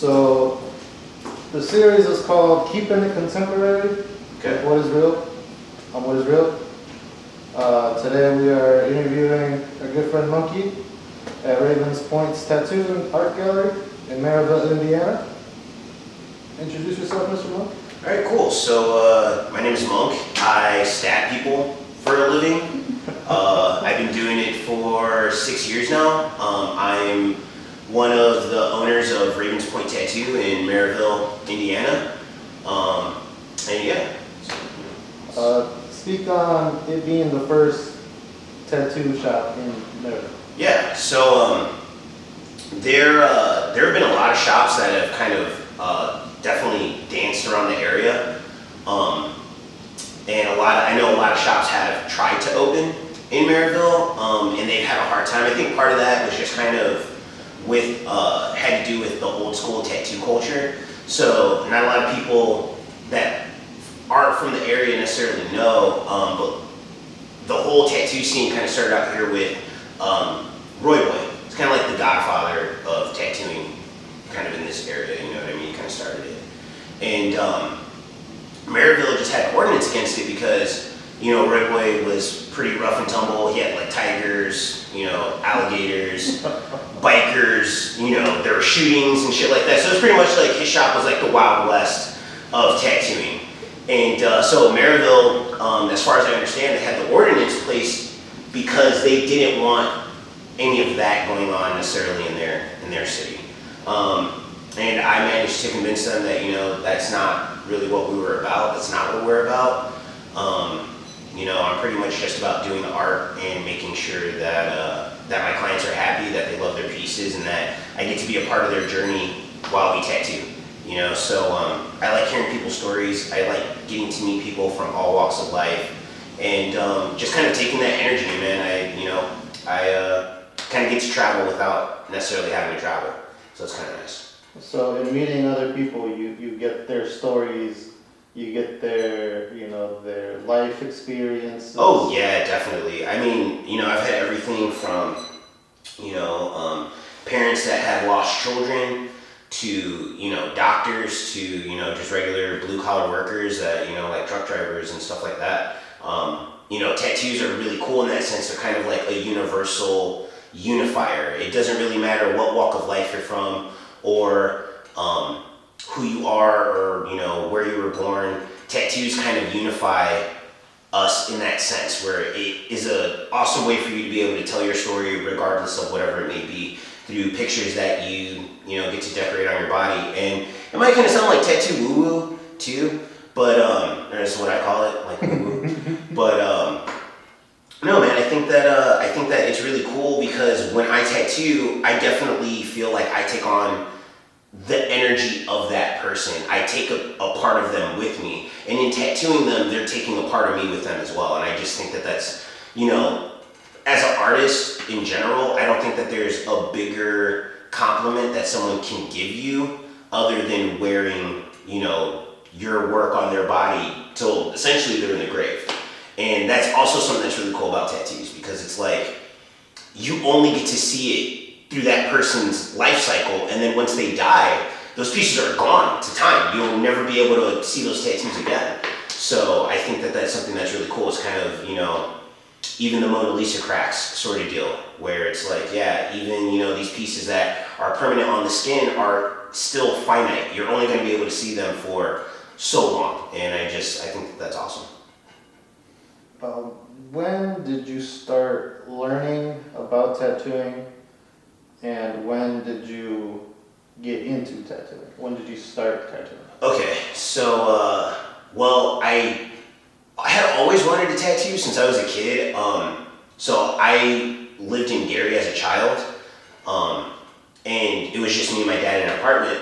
So the series is called Keeping It Contemporary. Okay. What is real? What is real? Today we are interviewing our good friend Monkey at Ravens Point's Tattoo and Art Gallery in Maryville, Indiana. Introduce yourself, Mr. Monk. All right, cool. So my name is Monk. I stab people for a living. I've been doing it for 6 years now. I'm one of the owners of Ravens Point Tattoo in Maryville, Indiana. And yeah. Speak on it being the first tattoo shop in Maryville. Yeah, so there have been a lot of shops that have kind of definitely danced around the area, and I know a lot of shops have tried to open in Maryville, and they've had a hard time. I think part of that was just kind of had to do with the old school tattoo culture. So not a lot of people that aren't from the area necessarily know, but the whole tattoo scene kind of started out here with Roy Boy. It's kind of like the godfather of tattooing kind of in this area, you know what I mean? He kind of started it. And Maryville just had an ordinance against it because, you know, Roy Boy was pretty rough and tumble. He had like tigers, you know, alligators, bikers, you know, there were shootings and shit like that. So it was pretty much like his shop was like the Wild West of tattooing. And so Maryville, as far as I understand, they had the ordinance placed because they didn't want any of that going on necessarily in their city. And I managed to convince them that, you know, that's not really what we were about. That's not what we're about. You know, I'm pretty much just about doing the art and making sure that my clients are happy, that they love their pieces, and that I get to be a part of their journey while we tattoo. You know, so I like hearing people's stories. I like getting to meet people from all walks of life, and just kind of taking that energy, man. I kind of get to travel without necessarily having to travel, so it's kind of nice. So in meeting other people, you get their stories, you get their, you know, their life experiences. Oh yeah, definitely. I mean, you know, I've had everything from, you know, parents that have lost children to, you know, doctors to, you know, just regular blue collar workers that, you know, like truck drivers and stuff like that. You know, tattoos are really cool in that sense. They're kind of like a universal unifier. It doesn't really matter what walk of life you're from or who you are or, you know, where you were born. Tattoos kind of unify us in that sense, where it is an awesome way for you to be able to tell your story regardless of whatever it may be, through pictures that you know, get to decorate on your body. And it might kind of sound like tattoo woo-woo too, but that's what I call it, like woo-woo. But no, man, I think that it's really cool because when I tattoo, I definitely feel like I take on the energy of that person. I take a part of them with me, and in tattooing them, they're taking a part of me with them as well. And I just think that that's, you know, as an artist in general, I don't think that there's a bigger compliment that someone can give you other than wearing, you know, your work on their body till essentially they're in the grave. And that's also something that's really cool about tattoos, because it's like you only get to see it through that person's life cycle, and then once they die, those pieces are gone to time. You'll never be able to see those tattoos again. So I think that that's something that's really cool. It's kind of, you know, even the Mona Lisa cracks sort of deal, where it's like, yeah, even, you know, these pieces that are permanent on the skin are still finite. You're only going to be able to see them for so long, and I think that that's awesome. When did you start learning about tattooing, and when did you get into tattooing? When did you start tattooing? Okay, so, well, I had always wanted to tattoo since I was a kid. So I lived in Gary as a child, and it was just me and my dad in an apartment,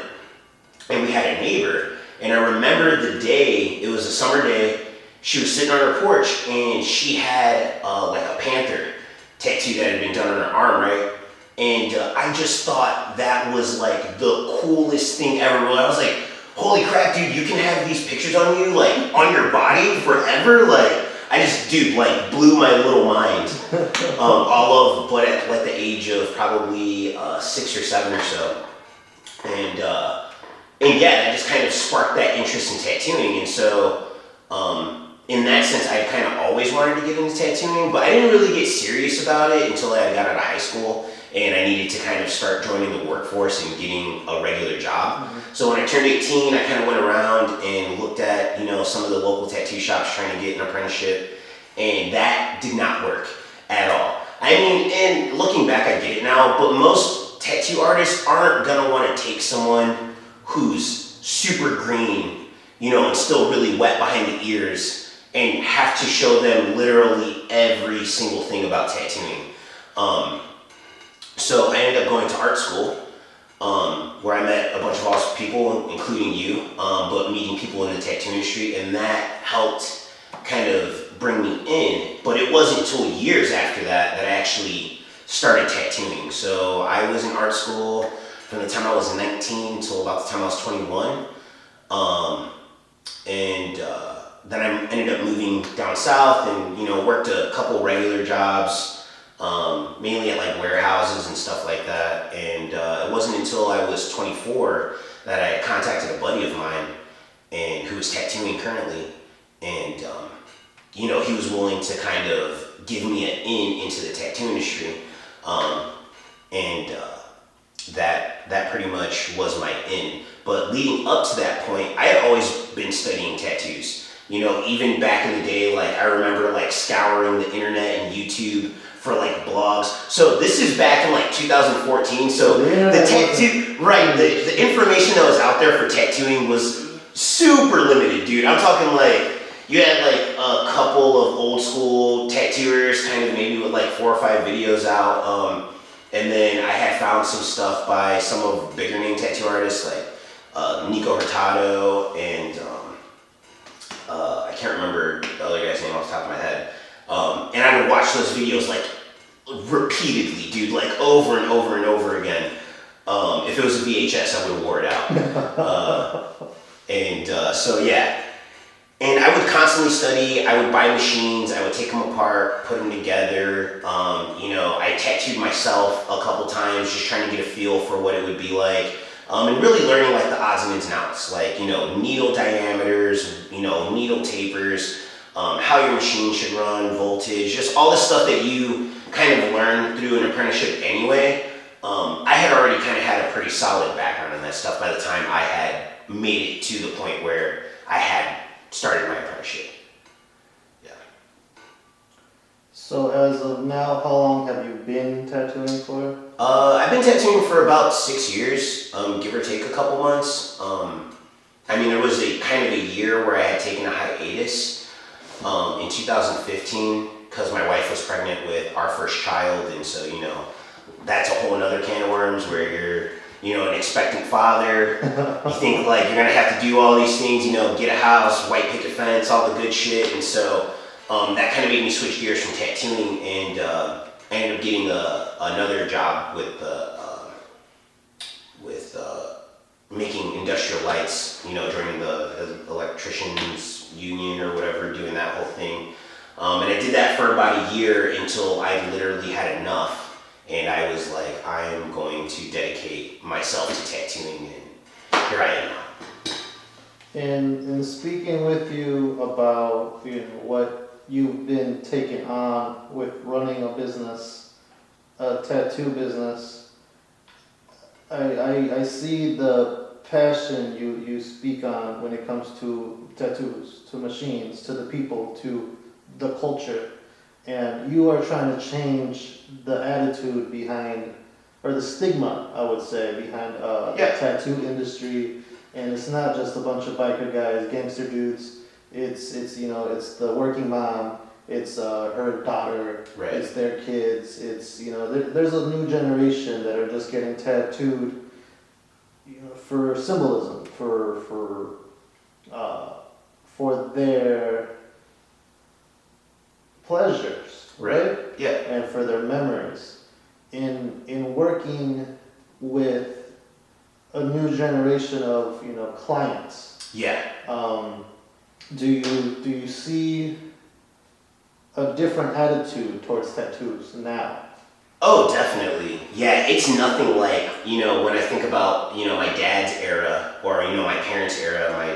and we had a neighbor, and I remember the day, it was a summer day, she was sitting on her porch, and she had like a panther tattoo that had been done on her arm, right? And I just thought that was like the coolest thing ever. I was like, holy crap, dude, you can have these pictures on you, like, on your body forever? Like, I just, dude, like, blew my little mind. But at like the age of probably 6 or 7 or so. And and yeah, that just kind of sparked that interest in tattooing. And so, in that sense, I kind of always wanted to get into tattooing, but I didn't really get serious about it until I got out of high school and I needed to kind of start joining the workforce and getting a regular job. So when I turned 18, I kind of went around and looked at, some of the local tattoo shops trying to get an apprenticeship, and that did not work at all. I mean, and looking back, I get it now, but most tattoo artists aren't gonna want to take someone who's super green, and still really wet behind the ears and have to show them literally every single thing about tattooing. So I ended up going to art school, where I met a bunch of awesome people, including you, but meeting people in the tattoo industry, and that helped kind of bring me in. But it wasn't until years after that I actually started tattooing. So I was in art school from the time I was 19 until about the time I was 21. Then I ended up moving down south and, worked a couple regular jobs, mainly at like warehouses and stuff like that. And it wasn't until I was 24 that I contacted a buddy of mine and who was tattooing currently. And, he was willing to kind of give me an in into the tattoo industry. That pretty much was my in. But leading up to that point, I had always been studying tattoos. Even back in the day, like I remember like scouring the internet and YouTube for like blogs. So this is back in like 2014. So the tattoo, right, the information that was out there for tattooing was super limited, dude. I'm talking like, you had like a couple of old school tattooers kind of maybe with like 4 or 5 videos out. And then I had found some stuff by some of bigger name tattoo artists like Nico Hurtado and I can't remember the other guy's name off the top of my head. And I would watch those videos like repeatedly, dude, like over and over and over again. If it was a VHS, I would have wore it out. So yeah. And I would constantly study, I would buy machines, I would take them apart, put them together. I tattooed myself a couple times just trying to get a feel for what it would be like. And really learning like the odds and ins and outs, like, needle diameters, needle tapers, how your machine should run, voltage, just all the stuff that you kind of learn through an apprenticeship anyway. I had already kind of had a pretty solid background in that stuff by the time I had made it to the point where I had started my apprenticeship. Yeah. So as of now, how long have you been tattooing for? I've been tattooing for about 6 years, give or take a couple months. There was a kind of a year where I had taken a hiatus in 2015 because my wife was pregnant with our first child, and so that's a whole another can of worms where you're an expectant father. You think like you're gonna have to do all these things, get a house, white picket fence, all the good shit. And so that kind of made me switch gears from tattooing, and I ended up getting another job with making industrial lights, joining the electricians union or whatever, doing that whole thing. And I did that for about a year until I literally had enough. And I was like, I am going to dedicate myself to tattooing, and here I am now. In speaking with you about what you've been taking on with running a business, a tattoo business, I see the passion you speak on when it comes to tattoos, to machines, to the people, to the culture. And you are trying to change the attitude behind, or the stigma, I would say, behind the tattoo industry. And it's not just a bunch of biker guys, gangster dudes. It's the working mom. It's her daughter. Right. It's their kids. It's there's a new generation that are just getting tattooed, for symbolism, for their pleasures, right? Yeah. And for their memories. In working with a new generation of clients. Yeah. Do you see a different attitude towards tattoos now? Oh, definitely. Yeah, it's nothing like, when I think about, my dad's era or, my parents' era, my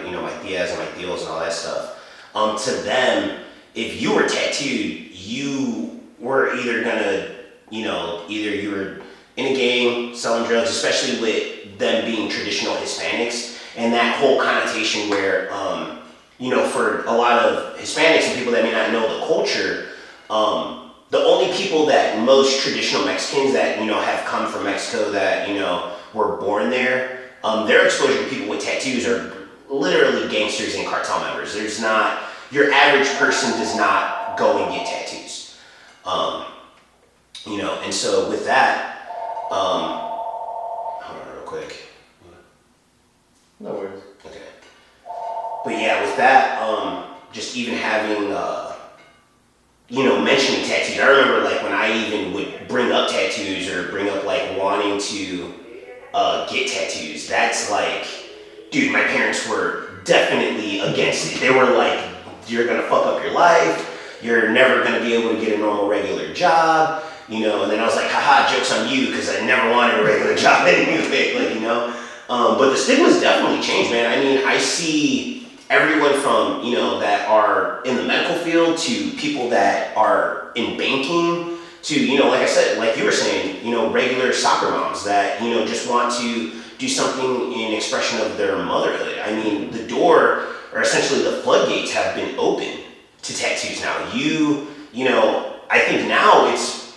tias and my tios and all that stuff. To them, if you were tattooed, you were either gonna, either you were in a gang selling drugs, especially with them being traditional Hispanics and that whole connotation where, for a lot of Hispanics and people that may not know the culture, the only people that most traditional Mexicans that have come from Mexico that were born there, their exposure to people with tattoos are literally gangsters and cartel members. There's not your average person does not go and get tattoos, and so with that, hold on real quick. No worries. Okay, but yeah, with that, just even having. Mentioning tattoos. I remember like when I even would bring up tattoos or bring up like wanting to get tattoos. That's like, dude, my parents were definitely against it. They were like, you're gonna fuck up your life. You're never gonna be able to get a normal regular job. And then I was like, haha, joke's on you because I never wanted a regular job anyway. But the stigma's definitely changed, man. I mean, I see everyone from, that are in the medical field to people that are in banking to, like I said, like you were saying, regular soccer moms that, just want to do something in expression of their motherhood. I mean, the door, or essentially the floodgates have been open to tattoos now. I think now it's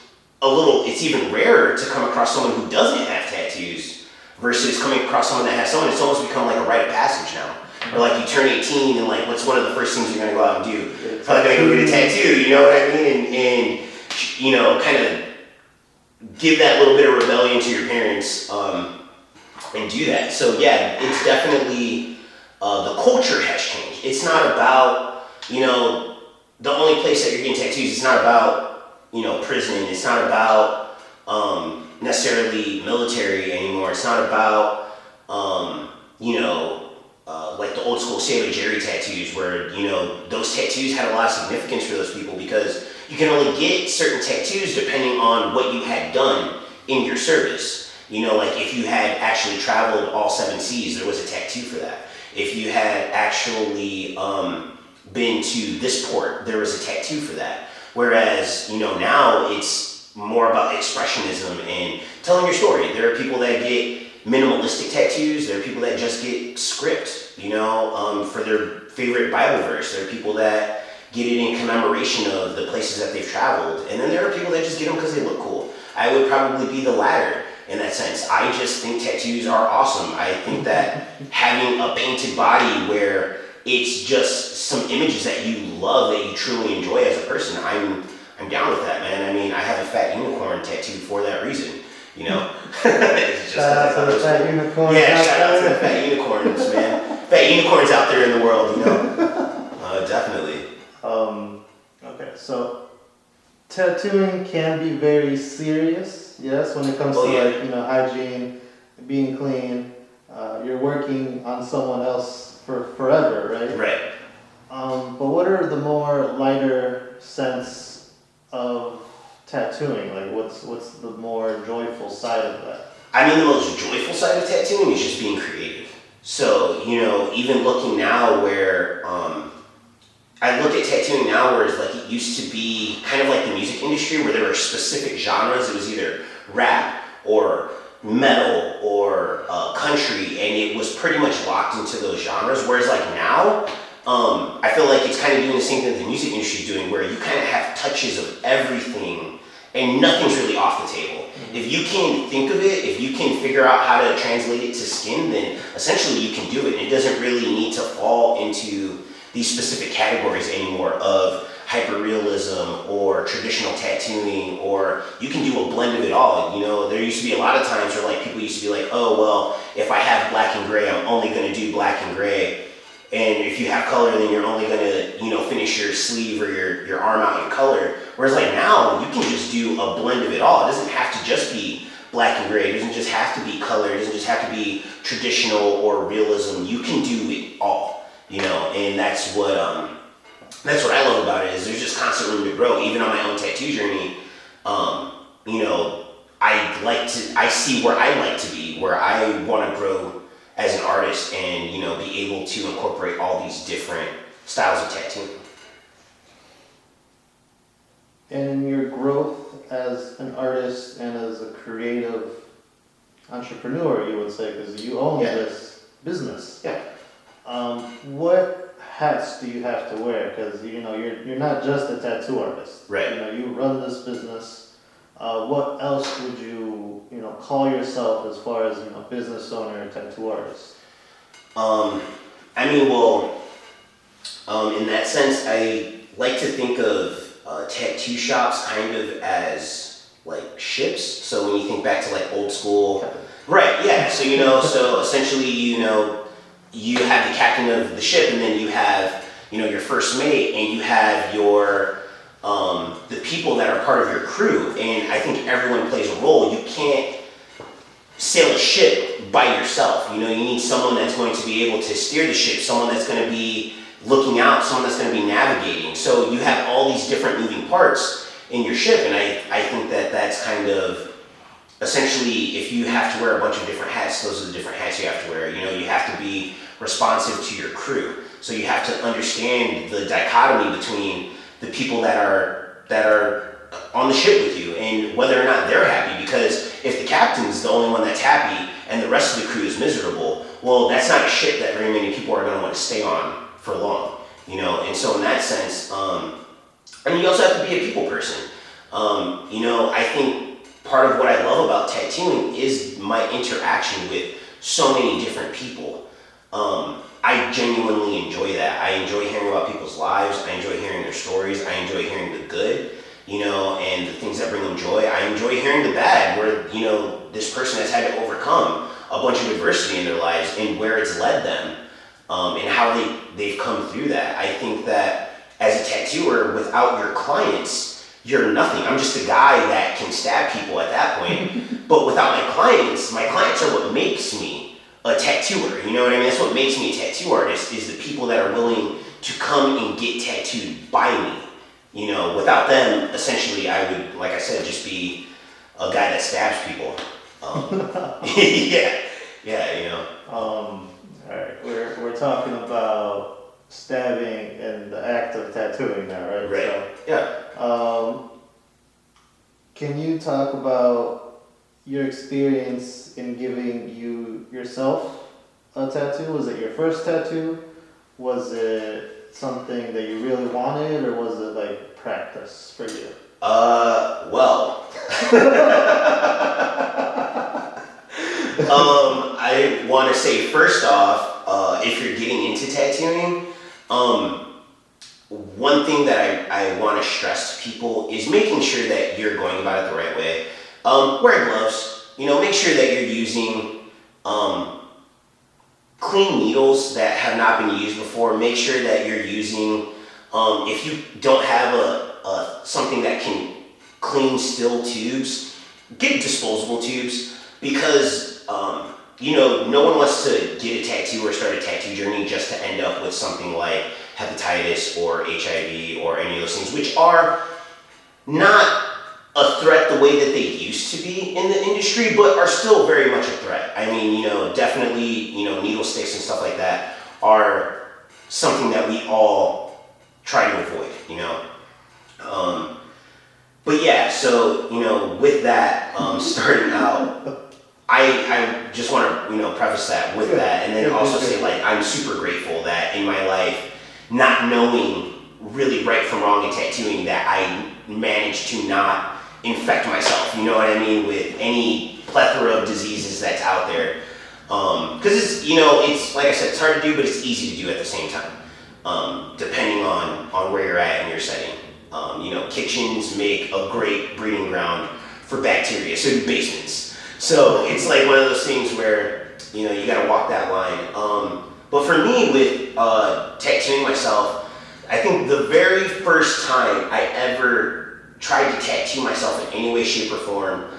even rarer to come across someone who doesn't have tattoos versus coming across someone that has someone. It's almost become like a rite of passage now. Or like you turn 18 and like what's one of the first things you're gonna go out and do? Probably gonna go get a tattoo, you know what I mean? And kind of give that little bit of rebellion to your parents and do that. So yeah, it's definitely the culture has changed. It's not about the only place that you're getting tattoos. It's not about prison. It's not about necessarily military anymore. It's not about like the old school Sailor Jerry tattoos where, those tattoos had a lot of significance for those people because you can only get certain tattoos depending on what you had done in your service. Like if you had actually traveled all 7 seas, there was a tattoo for that. If you had actually been to this port, there was a tattoo for that. Whereas, now it's more about expressionism and telling your story. There are people that get minimalistic tattoos. There are people that just get script, for their favorite Bible verse. There are people that get it in commemoration of the places that they've traveled. And then there are people that just get them because they look cool. I would probably be the latter in that sense. I just think tattoos are awesome. I think that having a painted body where it's just some images that you love, that you truly enjoy as a person, I'm down with that, man. I mean, I have a fat unicorn tattoo for that reason. It's just shout out to the fat unicorns. Yeah, shout out to the fat unicorns, man. Fat unicorns out there in the world, definitely. Okay, so tattooing can be very serious, yes, when it comes to hygiene, being clean. You're working on someone else for forever, right? Right. But what are the more lighter sense of tattooing? Like what's the more joyful side of that? I mean, the most joyful side of tattooing is just being creative. So, even looking now where, I look at tattooing now where it's like it used to be kind of like the music industry where there were specific genres. It was either rap or metal or country, and it was pretty much locked into those genres. Whereas like now, I feel like it's kind of doing the same thing that the music industry is doing, where you kind of have touches of everything and nothing's really off the table. If you can think of it, if you can figure out how to translate it to skin, then essentially you can do it. It doesn't really need to fall into these specific categories anymore of hyperrealism or traditional tattooing, or you can do a blend of it all. There used to be a lot of times where like people used to be like, oh, well, if I have black and gray, I'm only going to do black and gray. And if you have color, then you're only going to, finish your sleeve or your arm out in color. Whereas like now, you can just do a blend of it all. It doesn't have to just be black and gray. It doesn't just have to be color. It doesn't just have to be traditional or realism. You can do it all, and that's what I love about it, is there's just constant room to grow. Even on my own tattoo journey, you know, I see where I like to be, where I want to grow as an artist and, you know, be able to incorporate all these different styles of tattooing. And in your growth as an artist and as a creative entrepreneur, you would say, because you own this business. Yeah. What hats do you have to wear? Because you know you're not just a tattoo artist. Right. You know you run this business. What else would you call yourself as far as business owner and tattoo artist? I mean, well, in that sense, I like to think of tattoo shops kind of as like ships. So when you think back to like old school, right? Yeah. So so essentially, you have the captain of the ship, and then you have your first mate, and you have your the people that are part of your crew. And I think everyone plays a role. You can't sail a ship by yourself. You need someone that's going to be able to steer the ship, someone that's going to be looking out, someone that's going to be navigating. So you have all these different moving parts in your ship, and I think that that's kind of essentially, if you have to wear a bunch of different hats, those are the different hats you have to wear. You have to be responsive to your crew. So you have to understand the dichotomy between the people that are on the ship with you and whether or not they're happy. Because if the captain's the only one that's happy and the rest of the crew is miserable, well, that's not a ship that very many people are going to want to stay on for long. And so in that sense, and you also have to be a people person. I think part of what I love about tattooing is my interaction with so many different people. I genuinely enjoy that. I enjoy hearing about people's lives. I enjoy hearing their stories. I enjoy hearing the good, and the things that bring them joy. I enjoy hearing the bad, where, this person has had to overcome a bunch of adversity in their lives and where it's led them, and how they've come through that. I think that as a tattooer, without your clients, you're nothing. I'm just a guy that can stab people at that point. But without my clients are what makes me a tattooer. You know what I mean? That's what makes me a tattoo artist, is the people that are willing to come and get tattooed by me. Without them, essentially, I would, like I said, just be a guy that stabs people. Yeah. All right, we're talking about stabbing and the act of tattooing now, right? Right. So, yeah. Can you talk about your experience in giving yourself a tattoo? Was it your first tattoo? Was it something that you really wanted, or was it like practice for you? Well. I want to say, first off, if you're getting into tattooing, one thing that I want to stress to people is making sure that you're going about it the right way. Wear gloves. Make sure that you're using clean needles that have not been used before. Make sure that you're using, if you don't have something that can clean steel tubes, get disposable tubes, because no one wants to get a tattoo or start a tattoo journey just to end up with something like hepatitis or HIV or any of those things, which are not a threat the way that they used to be in the industry, but are still very much a threat. I mean, definitely, needle sticks and stuff like that are something that we all try to avoid, But yeah, so, with that, starting out, I just want to, preface that with that, and then also say, like, I'm super grateful that in my life, not knowing really right from wrong in tattooing, that I managed to not infect myself, with any plethora of diseases that's out there. Because it's like I said, it's hard to do, but it's easy to do at the same time, depending on where you're at in your setting. Kitchens make a great breeding ground for bacteria, so do basements. So it's like one of those things where, you gotta walk that line. But for me, with tattooing myself, I think the very first time I ever tried to tattoo myself in any way, shape, or form,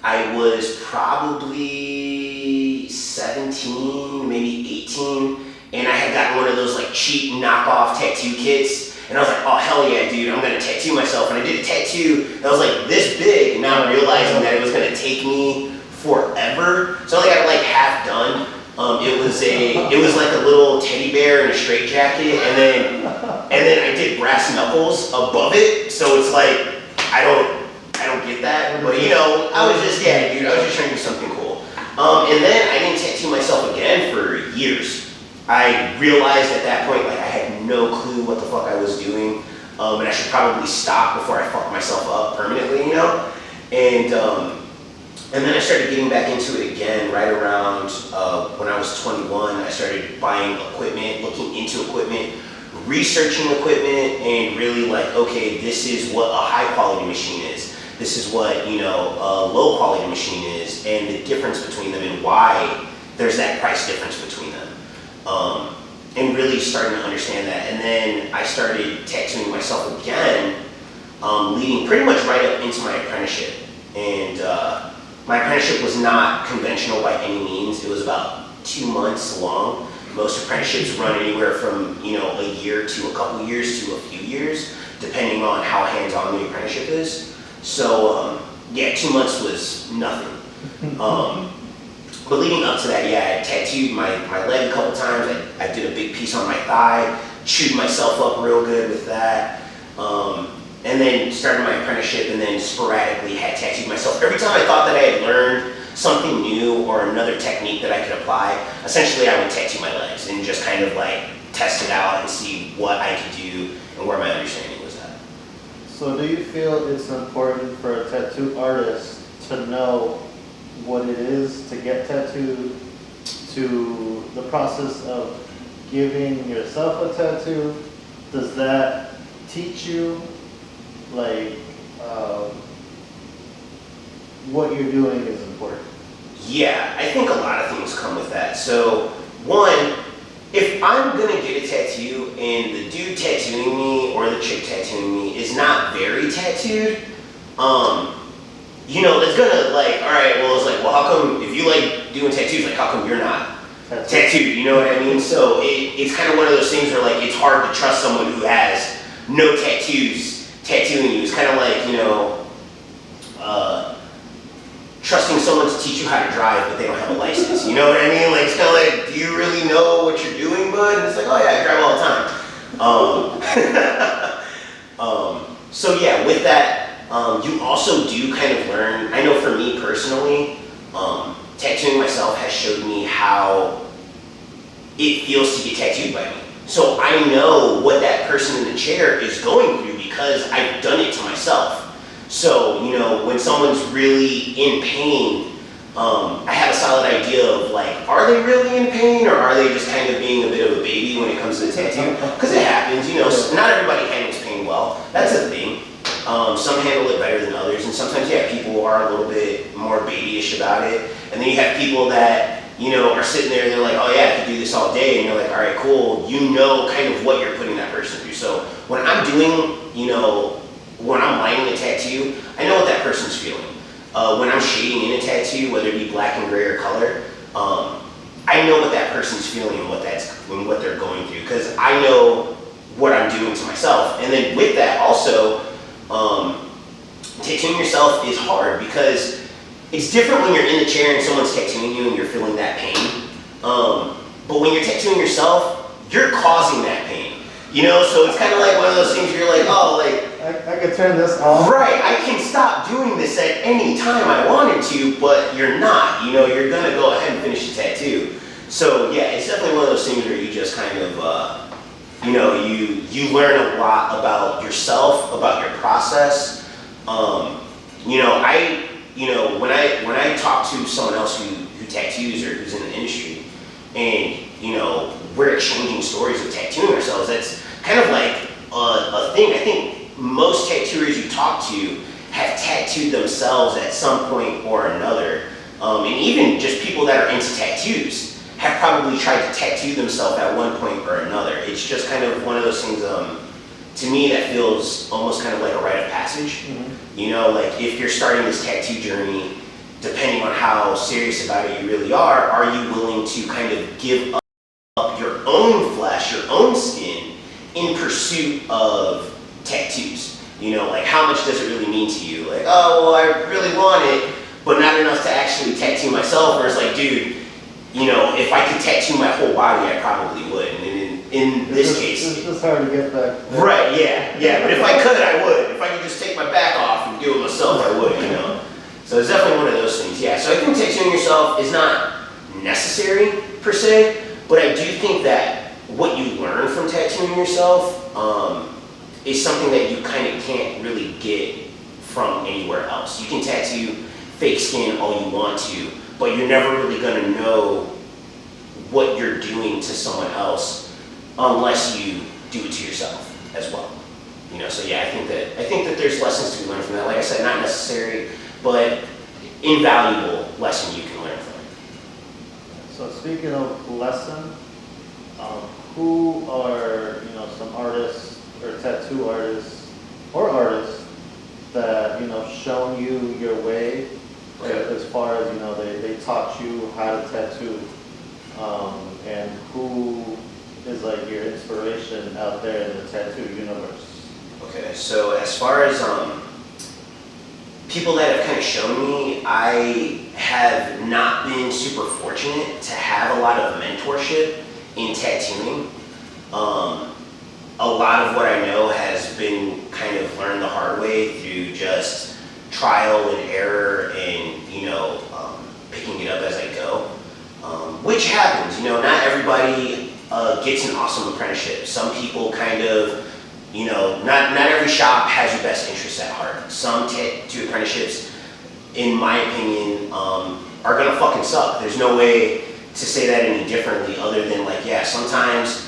I was probably 17, maybe 18, and I had gotten one of those like cheap knockoff tattoo kits, And I was like, oh, hell yeah, dude, I'm gonna tattoo myself. And I did a tattoo that was like this big, not realizing that it was gonna take me forever. So I only got it like half done. It was like a little teddy bear in a straitjacket, and then I did brass knuckles above it. So it's like, I don't get that, but you know, I was just trying to do something cool. And then I didn't tattoo myself again for years. I realized at that point, like, I had no clue what the fuck I was doing, and I should probably stop before I fuck myself up permanently, you know? And then I started getting back into it again right around when I was 21. I started buying equipment, looking into equipment, researching equipment, and really like, okay, this is what a high quality machine is. This is what, you know, a low quality machine is, and the difference between them and why there's that price difference between them. And really starting to understand that. And then I started tattooing myself again, leading pretty much right up into my apprenticeship. And my apprenticeship was not conventional by any means. It was about 2 months long. Most apprenticeships run anywhere from, you know, a year to a couple years to a few years, depending on how hands-on the apprenticeship is. So yeah, 2 months was nothing. But leading up to that, yeah, I tattooed my leg a couple times. I did a big piece on my thigh, chewed myself up real good with that. And then started my apprenticeship, and then sporadically had tattooed myself. Every time I thought that I had learned something new or another technique that I could apply, essentially I would tattoo my legs and just kind of like test it out and see what I could do and where my understanding was at. So do you feel it's important for a tattoo artist to know what it is to get tattooed, to the process of giving yourself a tattoo? Does that teach you like what you're doing is important? Yeah, I think a lot of things come with that. So one, if I'm gonna get a tattoo and the dude tattooing me or the chick tattooing me is not very tattooed, you know, it's gonna like, all right, well, it's like, well, how come, if you like doing tattoos, like, how come you're not tattooed, you know what I mean? So it's kind of one of those things where like, it's hard to trust someone who has no tattoos tattooing you. It's kind of like, you know, trusting someone to teach you how to drive, but they don't have a license, you know what I mean? Like, it's kind of like, do you really know what you're doing, bud? And it's like, oh yeah, I drive all the time. So yeah, with that, you also do kind of learn, I know for me personally, tattooing myself has showed me how it feels to get tattooed by me. So I know what that person in the chair is going through because I've done it to myself. So, you know, when someone's really in pain, I have a solid idea of like, are they really in pain, or are they just kind of being a bit of a baby when it comes to the tattoo? Because it happens, you know, not everybody handles pain well. That's a thing. Some handle it better than others, and sometimes, yeah, people are a little bit more babyish about it. And then you have people that, you know, are sitting there and they're like, oh yeah, I could do this all day, and you're like, all right, cool. You know kind of what you're putting that person through. So when I'm doing, you know, when I'm lining a tattoo, I know what that person's feeling. When I'm shading in a tattoo, whether it be black and gray or color, I know what that person's feeling and what they're going through, because I know what I'm doing to myself. And then with that also, tattooing yourself is hard because it's different when you're in the chair and someone's tattooing you and you're feeling that pain. But when you're tattooing yourself, you're causing that pain. You know, so it's kind of like one of those things where you're like, oh, like, I could turn this off. Right, I can stop doing this at any time I wanted to, but you're not. You know, you're gonna go ahead and finish the tattoo. So yeah, it's definitely one of those things where you just kind of, you know, you learn a lot about yourself, about your process. You know, when I talk to someone else who tattoos or who's in the industry, and you know, we're exchanging stories of tattooing ourselves, that's kind of like a thing. I think most tattooers you talk to have tattooed themselves at some point or another. And even just people that are into tattoos have probably tried to tattoo themselves at one point or another. It's just kind of one of those things, to me, that feels almost kind of like a rite of passage. Mm-hmm. You know, like if you're starting this tattoo journey, depending on how serious about it you really are you willing to kind of give up your own flesh, your own skin, in pursuit of tattoos. You know, like how much does it really mean to you? Like, oh, well, I really want it, but not enough to actually tattoo myself. Or it's like, dude, you know, if I could tattoo my whole body, I probably would. And in this case, it's just hard to get back. Right? Yeah. But if I could, I would. If I could just take my back off and do it myself, I would. You know. So it's definitely one of those things. Yeah. So I think tattooing yourself is not necessary per se, but I do think that what you learn from tattooing yourself is something that you kind of can't really get from anywhere else. You can tattoo fake skin all you want to, but you're never really gonna know what you're doing to someone else unless you do it to yourself as well. You know, so yeah, I think that there's lessons to be learned from that. Like I said, not necessary, but invaluable lesson you can learn from it. So speaking of lesson, who are, you know, some artists or tattoo artists or artists that, you know, shown you your way, as far as, you know, they taught you how to tattoo, and who is like your inspiration out there in the tattoo universe? Okay, so as far as people that have kind of shown me, I have not been super fortunate to have a lot of mentorship in tattooing. A lot of what I know has been kind of learned the hard way through just trial and error and, you know, picking it up as I go, which happens. You know, not everybody gets an awesome apprenticeship. Some people kind of, you know, not every shop has your best interests at heart. Some tattoo apprenticeships, in my opinion, are gonna fucking suck. There's no way to say that any differently other than like, yeah, sometimes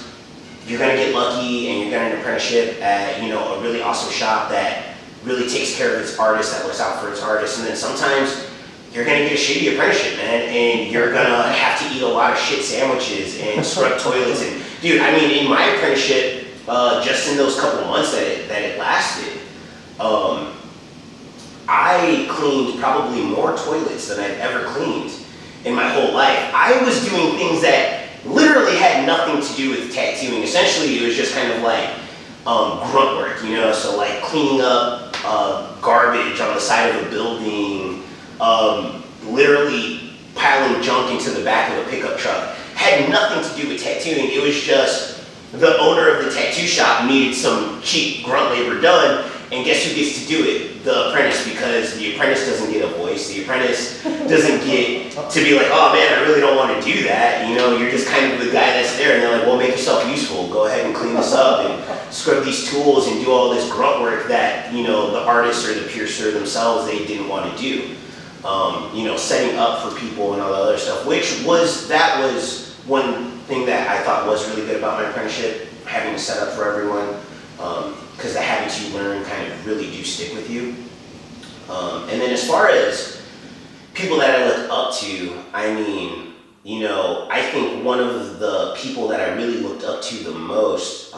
you're gonna get lucky and you're gonna get an apprenticeship at, you know, a really awesome shop that really takes care of its artists, that looks out for its artists, and then sometimes you're gonna get a shitty apprenticeship, man, and you're gonna have to eat a lot of shit sandwiches and scrub toilets. And dude, I mean, in my apprenticeship, just in those couple months that it lasted, I cleaned probably more toilets than I've ever cleaned in my whole life. I was doing things that literally had nothing to do with tattooing. Essentially, it was just kind of like grunt work, you know, so like cleaning up garbage on the side of a building, literally piling junk into the back of a pickup truck. Had nothing to do with tattooing. It was just the owner of the tattoo shop needed some cheap grunt labor done, and guess who gets to do it? The apprentice, because the apprentice doesn't get a voice. The apprentice doesn't get to be like, oh man, I really don't want to do that. You know, you're just kind of the guy that's there, and they're like, well, make yourself useful. Go ahead and clean this up and scrub these tools and do all this grunt work that, you know, the artist or the piercer themselves, they didn't want to do. You know, setting up for people and all the other stuff, that was one thing that I thought was really good about my apprenticeship, having to set up for everyone, because the habits you learn kind of really do stick with you. And then as far as people that I look up to, I mean, you know, I think one of the people that I really looked up to the most,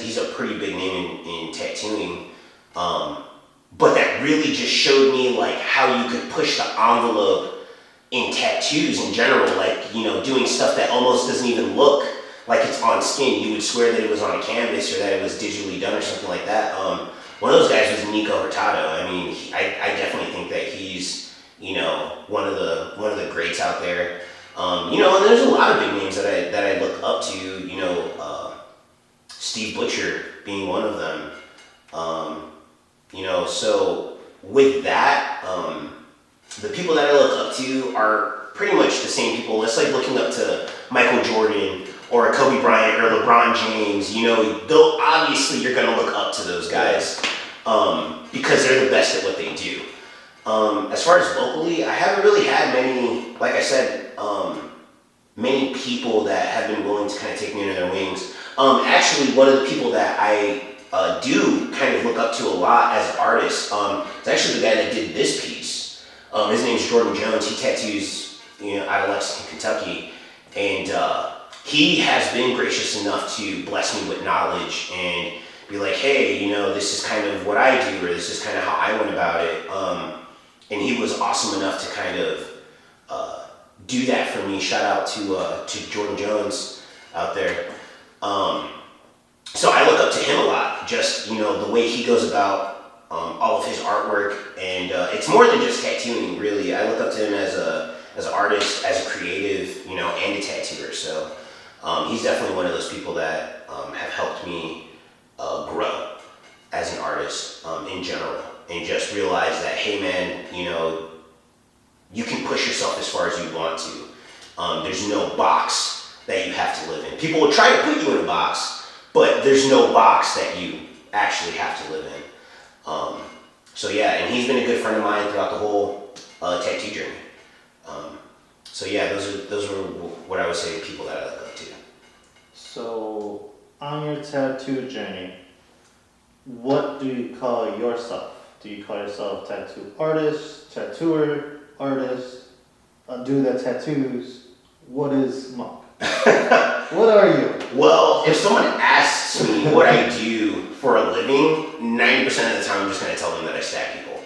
he's a pretty big name in tattooing, but that really just showed me like how you could push the envelope in tattoos in general, like, you know, doing stuff that almost doesn't even look like it's on skin. You would swear that it was on a canvas or that it was digitally done or something like that. One of those guys was Nico Hurtado. I mean, I definitely think that he's, you know, one of the greats out there. You know, and there's a lot of big names that I look up to. You know, Steve Butcher being one of them. You know, so with that, the people that I look up to are pretty much the same people. It's like looking up to Michael Jordan or Kobe Bryant or LeBron James. You know, though obviously you're gonna look up to those guys because they're the best at what they do. As far as locally, I haven't really had many, like I said, many people that have been willing to kind of take me under their wings. Actually, one of the people that I do kind of look up to a lot as an artist is actually the guy that did this piece. His name's Jordan Jones. He tattoos, you know, out of Lexington, Kentucky, and he has been gracious enough to bless me with knowledge and be like, hey, you know, this is kind of what I do, or this is kind of how I went about it. And he was awesome enough to kind of do that for me. Shout out to Jordan Jones out there. so I look up to him a lot. Just the way he goes about all of his artwork, and it's more than just tattooing. Really, I look up to him as an artist, as a creative, and a tattooer. So he's definitely one of those people that have helped me grow as an artist in general, and just realize that, hey man, you can push yourself as far as you want to. There's no box that you have to live in. People will try to put you in a box, but there's no box that you actually have to live in. So yeah, and he's been a good friend of mine throughout the whole tattoo journey. So yeah, those are what I would say people that I look up to. So on your tattoo journey, what do you call yourself? Do you call yourself tattoo artist, tattooer, artist, a dude that tattoos? What is Monk? What are you? Well, if someone asks me what I do for a living, 90% of the time I'm just going to tell them that I stab people.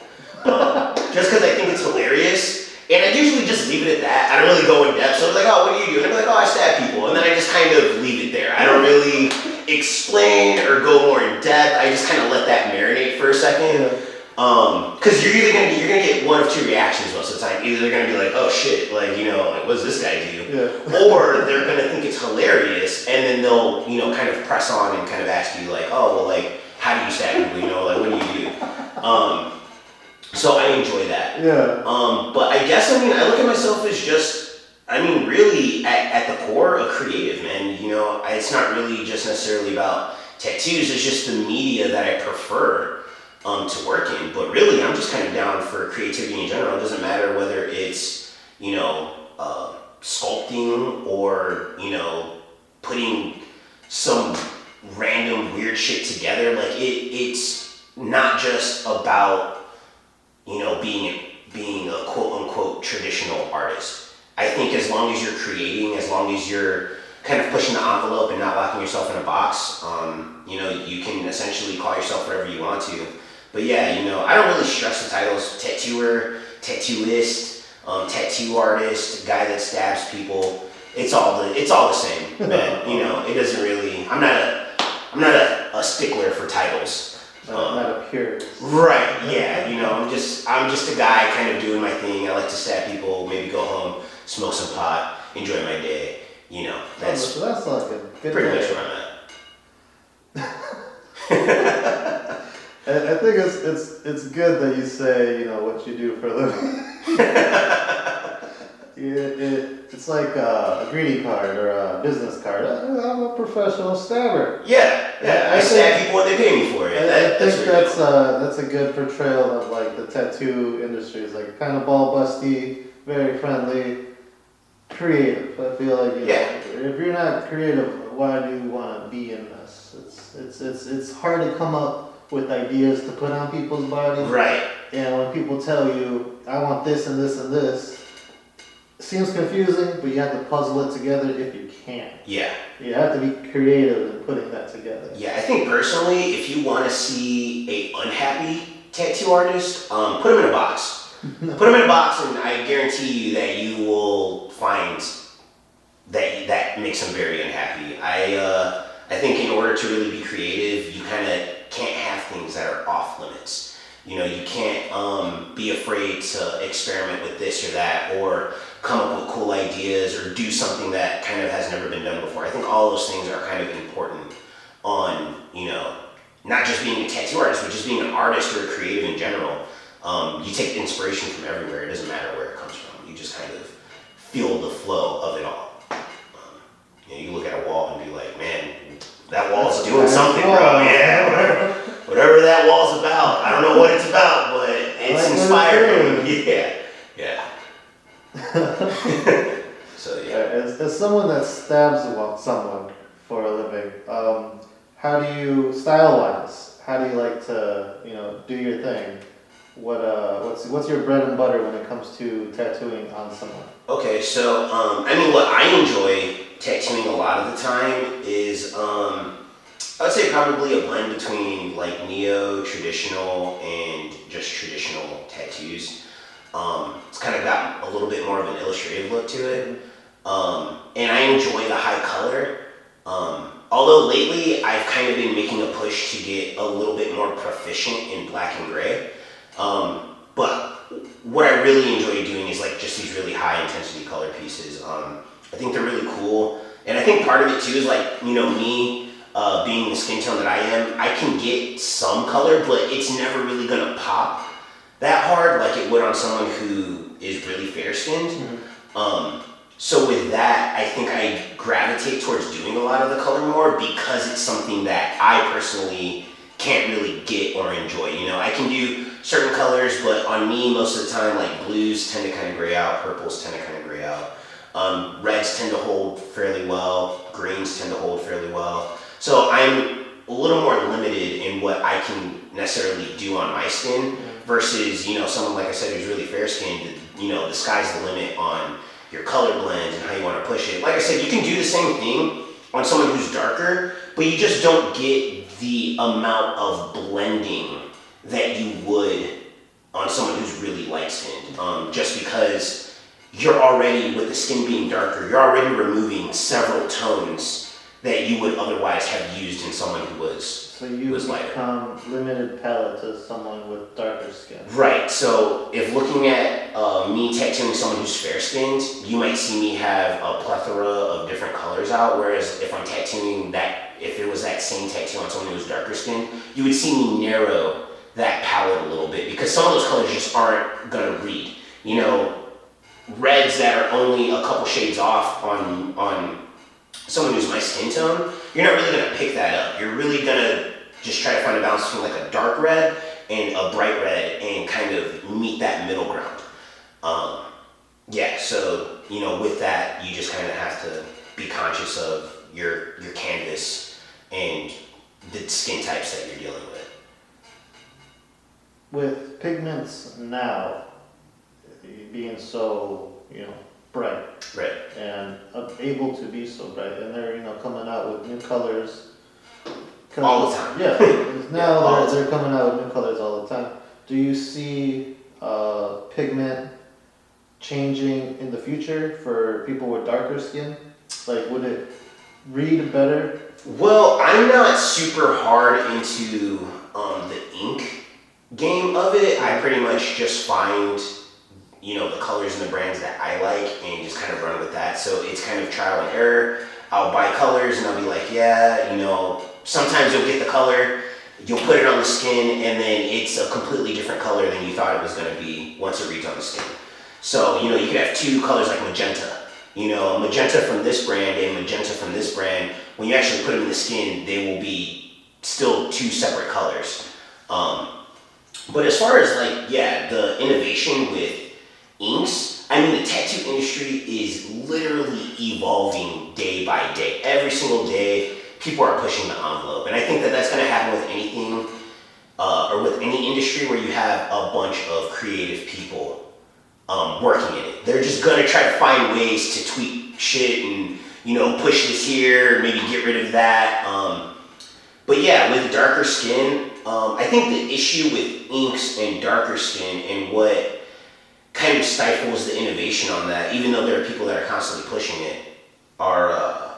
Just because I think it's hilarious. And I usually just leave it at that. I don't really go in depth. So I'm like, oh, what do you do? And I'm like, oh, I stab people. And then I just kind of leave it there. I don't really explain or go more in depth. I just kind of let that marinate for a second. Because you're gonna get one of two reactions most of the time. Either they're gonna be like, oh shit, like what does this guy do? Yeah. Or they're gonna think it's hilarious, and then they'll kind of press on and kind of ask you like, oh well, like how do you stab people? Like what do you do? So I enjoy that. Yeah. But I guess I look at myself as just really at the core a creative, man. It's not really just necessarily about tattoos. It's just the media that I prefer to work in. But really, I'm just kind of down for creativity in general. It doesn't matter whether it's sculpting or putting some random weird shit together. Like it's not just about being a quote unquote traditional artist. I think as long as you're creating, as long as you're kind of pushing the envelope and not locking yourself in a box, you can essentially call yourself whatever you want to. But yeah, I don't really stress the titles: tattooer, tattooist, tattoo artist, guy that stabs people. It's all the same. But it doesn't really. I'm not a stickler for titles. Not a purist. Right. Yeah. I'm just a guy kind of doing my thing. I like to stab people. Maybe go home, smoke some pot, enjoy my day. That's So that's like a good pretty day. much where I'm at. I think it's good that you say what you do for a living. It's like a greeting card or a business card. I'm a professional stabber. Yeah. I stab people when they pay me for it. I think that's a good portrayal of like the tattoo industry. It's like kind of ball busty, very friendly, creative. I feel like if you're not creative, why do you want to be in this? It's hard to come up with ideas to put on people's bodies. Right. And when people tell you, I want this and this and this, it seems confusing, but you have to puzzle it together if you can. Yeah. You have to be creative in putting that together. Yeah, I think personally, if you want to see a unhappy tattoo artist, put them in a box. Put them in a box, and I guarantee you that you will find that makes them very unhappy. I think in order to really be creative, you kind of can't have things that are off limits. You can't be afraid to experiment with this or that, or come up with cool ideas, or do something that kind of has never been done before. I think all those things are kind of important on, not just being a tattoo artist, but just being an artist or a creative in general. You take inspiration from everywhere. It doesn't matter where it comes from. You just kind of feel the flow of it all. You look at a wall and be like, man, that wall's doing something, bro. Yeah, whatever that wall's about. I don't know what it's about, but it's inspiring. Yeah. So yeah. As someone that stabs someone for a living, how do you, style-wise, how do you like to, do your thing? What's your bread and butter when it comes to tattooing on someone? Okay, so what I enjoy tattooing a lot of the time is I would say probably a blend between like neo-traditional and just traditional tattoos. It's kind of got a little bit more of an illustrative look to it. And I enjoy the high color. Although lately I've kind of been making a push to get a little bit more proficient in black and gray. But what I really enjoy doing is like just these really high intensity color pieces. I think they're really cool. And I think part of it too is like, you know, me being the skin tone that I am, I can get some color, but it's never really gonna pop that hard like it would on someone who is really fair skinned. So with that, I think I gravitate towards doing a lot of the color more because it's something that I personally can't really get or enjoy. You know, I can do certain colors, but on me, most of the time, like blues tend to kind of gray out, purples tend to kind of gray out. Reds tend to hold fairly well, greens tend to hold fairly well. So I'm a little more limited in what I can necessarily do on my skin versus, you know, someone like I said who's really fair skinned. You know, the sky's the limit on your color blend and how you want to push it. Like I said, you can do the same thing on someone who's darker, but you just don't get the amount of blending that you would on someone who's really light skinned. Just because you're already, with the skin being darker, you're already removing several tones that you would otherwise have used in someone who was So you become limited palette to someone with darker skin. Right, so if looking at me tattooing someone who's fair skinned, you might see me have a plethora of different colors out, whereas if I'm tattooing that, if it was that same tattoo on someone who was darker skinned, you would see me narrow that palette a little bit because some of those colors just aren't gonna read. You know, reds that are only a couple shades off on someone who's my skin tone, you're not really gonna pick that up. You're really gonna just try to find a balance between like a dark red and a bright red and kind of meet that middle ground. Yeah, so, you know, with that, you just kind of have to be conscious of your canvas and the skin types that you're dealing with. With pigments now being so, you know, bright. Right. And able to be so bright, and they're, you know, coming out with new colors. All the time. Yeah, now they're coming out with new colors all the time. Do you see pigment changing in the future for people with darker skin? Like, would it read better? Well, I'm not super hard into the ink game of it. I pretty much just find, you know, the colors and the brands that I like and just kind of run with that. So it's kind of trial and error. I'll buy colors and I'll be like, yeah, you know, sometimes you'll get the color, you'll put it on the skin, and then it's a completely different color than you thought it was going to be once it reads on the skin. So, you know, you could have two colors like magenta. You know, magenta from this brand and magenta from this brand, when you actually put them in the skin, they will be still two separate colors. But as far as like, yeah, the innovation with inks, I mean, the tattoo industry is literally evolving day by day. Every single day, people are pushing the envelope. And I think that that's going to happen with anything, or with any industry where you have a bunch of creative people working in it. They're just going to try to find ways to tweak shit and, you know, push this here, maybe get rid of that. But yeah, with darker skin, I think the issue with inks and darker skin and what kind of stifles the innovation on that, even though there are people that are constantly pushing it, are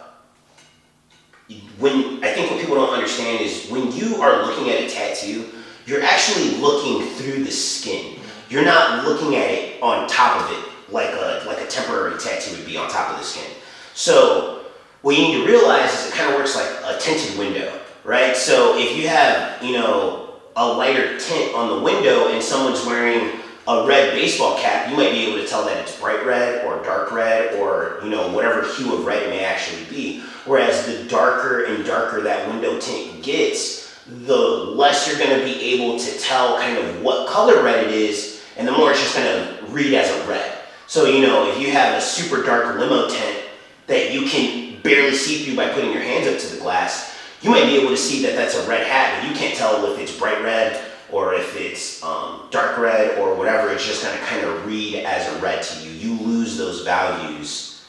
I think what people don't understand is when you are looking at a tattoo, you're actually looking through the skin. You're not looking at it on top of it like a temporary tattoo would be on top of the skin. So what you need to realize is it kind of works like a tinted window, right? So if you have, you know, a lighter tint on the window and someone's wearing a red baseball cap, you might be able to tell that it's bright red or dark red or, you know, whatever hue of red it may actually be. Whereas the darker and darker that window tint gets, the less you're going to be able to tell kind of what color red it is, and the more it's just going to read as a red. So, you know, if you have a super dark limo tint that you can barely see through by putting your hands up to the glass, you might be able to see that that's a red hat, but you can't tell if it's bright red or if it's dark red or whatever. It's just going to kind of read as a red to you. You lose those values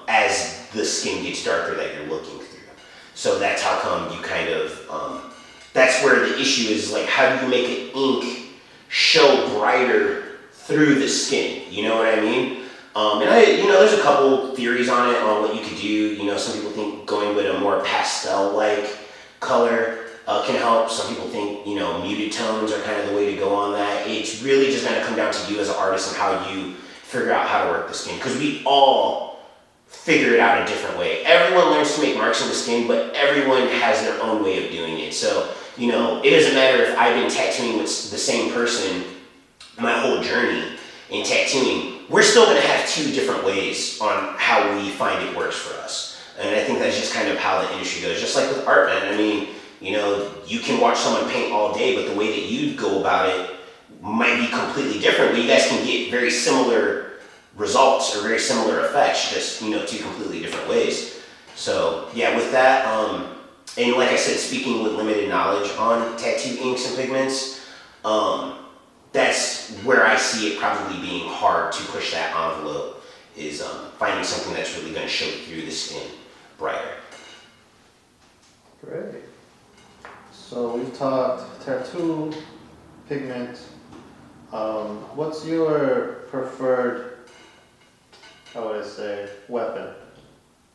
as the skin gets darker that you're looking through. So that's how come you kind of, that's where the issue is, like, how do you make an ink show brighter through the skin? You know what I mean? And you know, there's a couple theories on it, on what you could do. You know, some people think going with a more pastel-like color can help. Some people think, muted tones are kind of the way to go on that. It's really just going to come down to you as an artist and how you figure out how to work the skin. Because we all figure it out a different way. Everyone learns to make marks on the skin, but everyone has their own way of doing it. So, it doesn't matter if I've been tattooing with the same person my whole journey in tattooing. We're still going to have two different ways on how we find it works for us. And I think that's just kind of how the industry goes. Just like with art, man. I mean, you can watch someone paint all day, but the way that you go about it might be completely different. But you guys can get very similar results or very similar effects, just, two completely different ways. So, yeah, with that, and like I said, speaking with limited knowledge on tattoo inks and pigments, that's where I see it probably being hard to push that envelope, is finding something that's really going to show through the skin brighter. Great. So we've talked tattoo, pigment. What's your preferred, how would I say, weapon?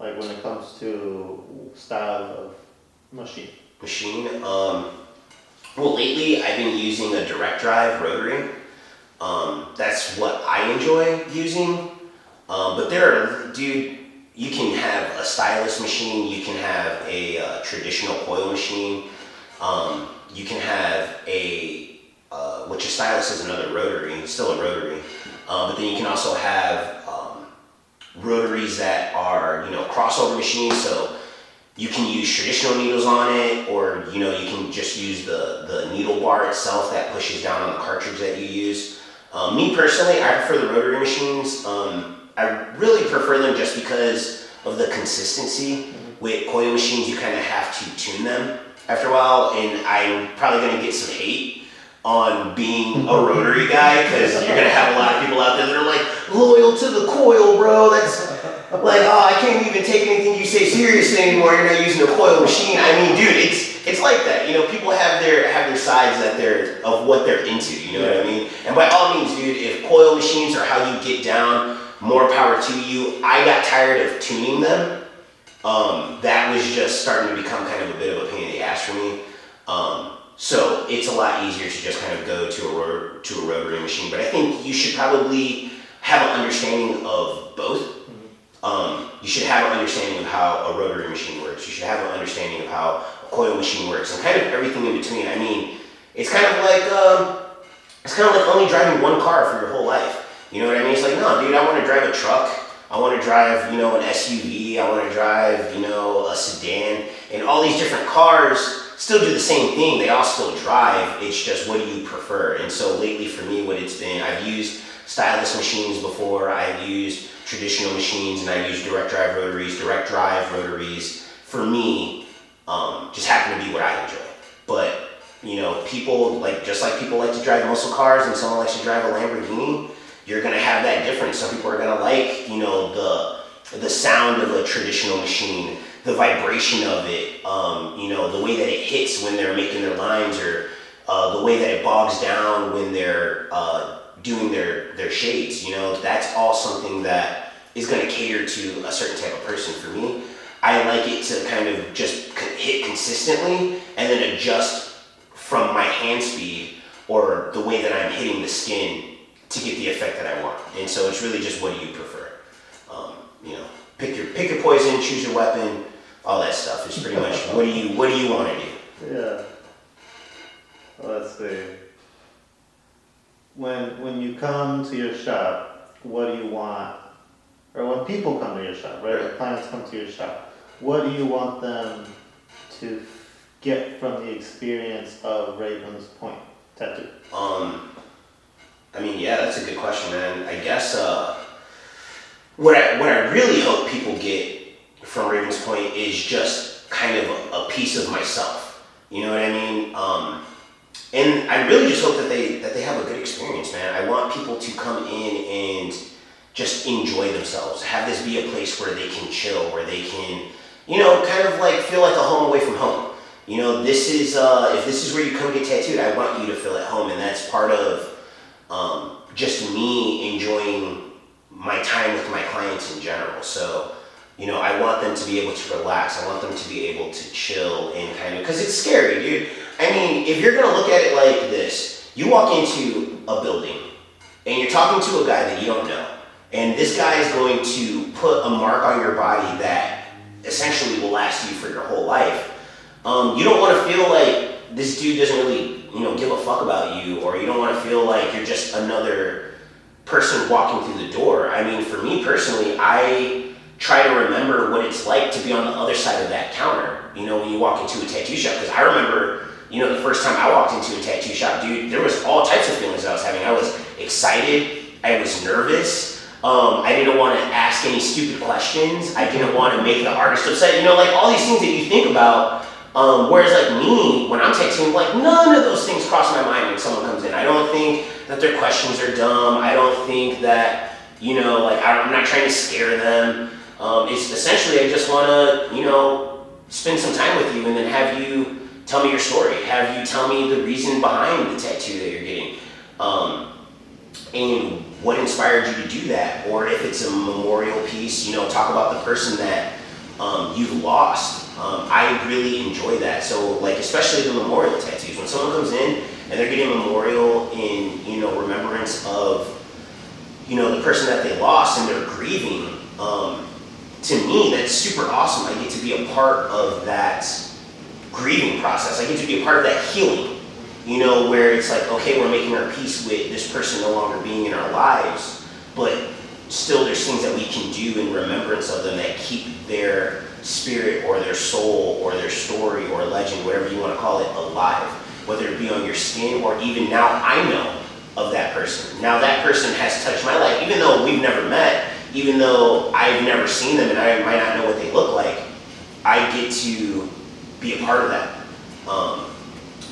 Like when it comes to style of machine? Well, lately I've been using a direct drive rotary. That's what I enjoy using. But you can have a stylus machine, you can have a traditional coil machine, you can have which a stylus is another rotary, still a rotary. But then you can also have rotaries that are, crossover machines, so you can use traditional needles on it, or you can just use the needle bar itself that pushes down on the cartridge that you use. Me personally, I prefer the rotary machines. I really prefer them just because of the consistency. With coil machines, you kind of have to tune them after a while, and I'm probably going to get some hate on being a rotary guy, because you're going to have a lot of people out there that are like, loyal to the coil, bro. That's like, I can't even take anything you say seriously anymore. You're not using a coil machine. I mean, dude, it's like that. People have their sides of what they're into. You know what I mean? And by all means, dude, if coil machines are how you get down, more power to you. I got tired of tuning them. That was just starting to become kind of a bit of a pain in the ass for me. So it's a lot easier to just kind of go to a rotary machine. But I think you should probably have an understanding of both. You should have an understanding of how a rotary machine works. You should have an understanding of how a coil machine works, and kind of everything in between. I mean, it's kind of like only driving one car for your whole life. You know what I mean? It's like, no, dude, I want to drive a truck. I want to drive, an SUV. I want to drive, a sedan. And all these different cars still do the same thing. They all still drive. It's just, what do you prefer? And so lately for me, what it's been, I've used stylus machines before. I've used traditional machines, and I've used direct drive rotaries. For me, just happen to be what I enjoy. But, people, just like people like to drive muscle cars and someone likes to drive a Lamborghini, you're going to have that difference. Some people are going to like, the sound of a traditional machine, the vibration of it, the way that it hits when they're making their lines, or the way that it bogs down when they're doing their shades. That's all something that is going to cater to a certain type of person. For me, I like it to kind of just hit consistently and then adjust from my hand speed or the way that I'm hitting the skin to get the effect that I want. And so it's really just, what do you prefer? Pick your poison, choose your weapon, all that stuff. It's pretty much, what do you want to do? Yeah. Let's see. When you come to your shop, what do you want? Or when people come to your shop, right? When clients come to your shop, what do you want them to get from the experience of Raven's Point tattoo? That's a good question, man. I guess what I really hope people get from Raven's Point is just kind of a piece of myself. You know what I mean? And I really just hope that they have a good experience, man. I want people to come in and just enjoy themselves. Have this be a place where they can chill, where they can, kind of like feel like a home away from home. This is if this is where you come get tattooed, I want you to feel at home, and that's part of just me enjoying my time with my clients in general. So You know, I want them to be able to relax. I want them to be able to chill and kind of, because it's scary, dude. I mean, if you're gonna look at it like this, you walk into a building and you're talking to a guy that you don't know, and this guy is going to put a mark on your body that essentially will last you for your whole life. You don't want to feel like this dude doesn't really, you know, give a fuck about you, or you don't want to feel like you're just another person walking through the door. I mean, for me personally, I try to remember what it's like to be on the other side of that counter, you know, when you walk into a tattoo shop. Because I remember, you know, the first time I walked into a tattoo shop, dude, there was all types of feelings that I was having. I was excited, I was nervous, I didn't want to ask any stupid questions, I didn't want to make the artist upset, you know, like all these things that you think about. Whereas like me, when I'm tattooing, like none of those things cross my mind when someone comes in. I don't think that their questions are dumb. I don't think that, you know, like I'm not trying to scare them. It's essentially, I just want to, you know, spend some time with you and then have you tell me your story. Have you tell me the reason behind the tattoo that you're getting. And what inspired you to do that. Or if it's a memorial piece, you know, talk about the person that you've lost. I really enjoy that. So like, especially the memorial tattoos, when someone comes in and they're getting a memorial in, you know, remembrance of, you know, the person that they lost and they're grieving, to me, that's super awesome. I get to be a part of that grieving process. I get to be a part of that healing, you know, where it's like, okay, we're making our peace with this person no longer being in our lives, but still there's things that we can do in remembrance of them that keep their spirit or their soul or their story or legend, whatever you want to call it, alive. Whether it be on your skin or even now I know of that person. Now that person has touched my life, even though we've never met, even though I've never seen them and I might not know what they look like, I get to be a part of that.